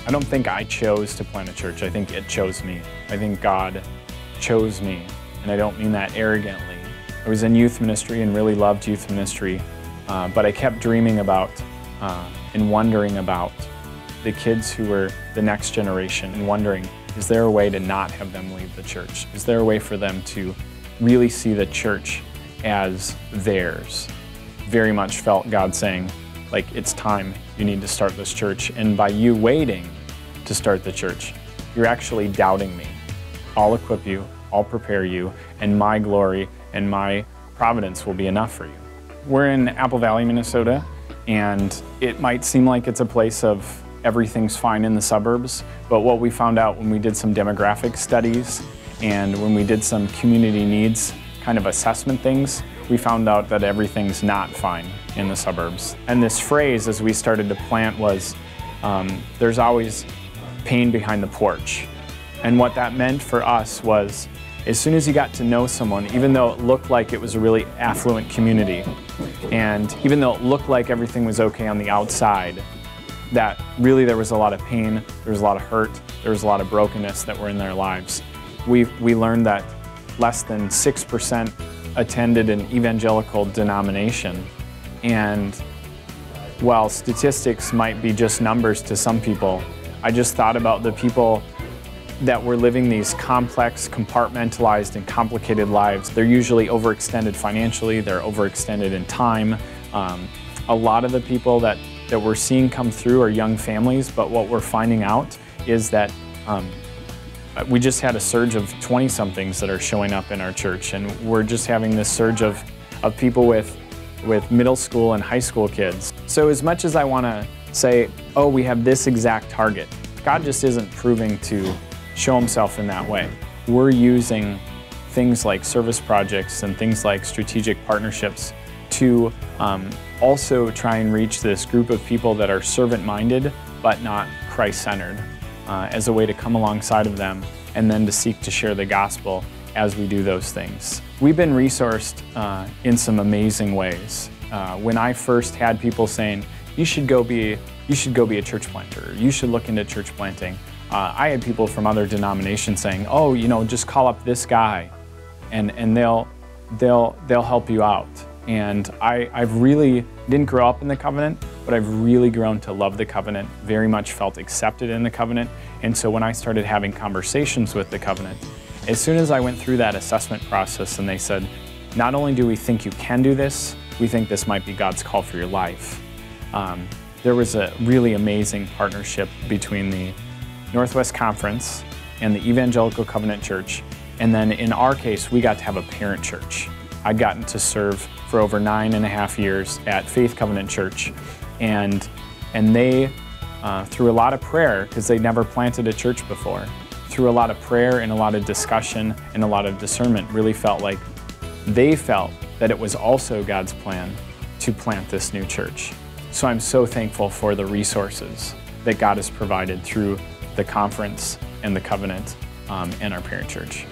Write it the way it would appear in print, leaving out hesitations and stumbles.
I don't think I chose to plant a church. I think it chose me. I think God chose me, and I don't mean that arrogantly. I was in youth ministry and really loved youth ministry, but I kept dreaming about and wondering about the kids who were the next generation, and wondering, is there a way to not have them leave the church? Is there a way for them to really see the church as theirs? Very much felt God saying, like, it's time, you need to start this church. And by you waiting to start the church, you're actually doubting me. I'll equip you, I'll prepare you, and my glory and my providence will be enough for you. We're in Apple Valley, Minnesota, and it might seem like it's a place of everything's fine in the suburbs, but what we found out when we did some demographic studies and when we did some community needs kind of assessment things, we found out that everything's not fine in the suburbs. And this phrase, as we started to plant, was, there's always pain behind the porch. And what that meant for us was, as soon as you got to know someone, even though it looked like it was a really affluent community, and even though it looked like everything was okay on the outside, that really there was a lot of pain, there was a lot of hurt, there was a lot of brokenness that were in their lives. We learned that less than 6% attended an evangelical denomination, and while statistics might be just numbers to some people, I just thought about the people that were living these complex, compartmentalized, and complicated lives. They're usually overextended financially, they're overextended in time. A lot of the people that we're seeing come through are young families, but what we're finding out is that we just had a surge of 20-somethings that are showing up in our church, and we're just having this surge of people with middle school and high school kids. So as much as I want to say, oh, we have this exact target, God just isn't proving to show himself in that way. We're using things like service projects and things like strategic partnerships to also try and reach this group of people that are servant-minded but not Christ-centered, as a way to come alongside of them and then to seek to share the gospel as we do those things. We've been resourced in some amazing ways. When I first had people saying, you should go be a church planter, you should look into church planting, I had people from other denominations saying, oh, you know, just call up this guy and they'll help you out. And I've really didn't grow up in the covenant, but I've really grown to love the covenant, very much felt accepted in the covenant. And so when I started having conversations with the covenant, as soon as I went through that assessment process and they said, not only do we think you can do this, we think this might be God's call for your life. There was a really amazing partnership between the Northwest Conference and the Evangelical Covenant Church. And then in our case, we got to have a parent church. I'd gotten to serve for over 9.5 years at Faith Covenant Church. And they, through a lot of prayer, because they'd never planted a church before, through a lot of prayer and a lot of discussion and a lot of discernment, really felt like they felt that it was also God's plan to plant this new church. So I'm so thankful for the resources that God has provided through the conference and the covenant and our parent church.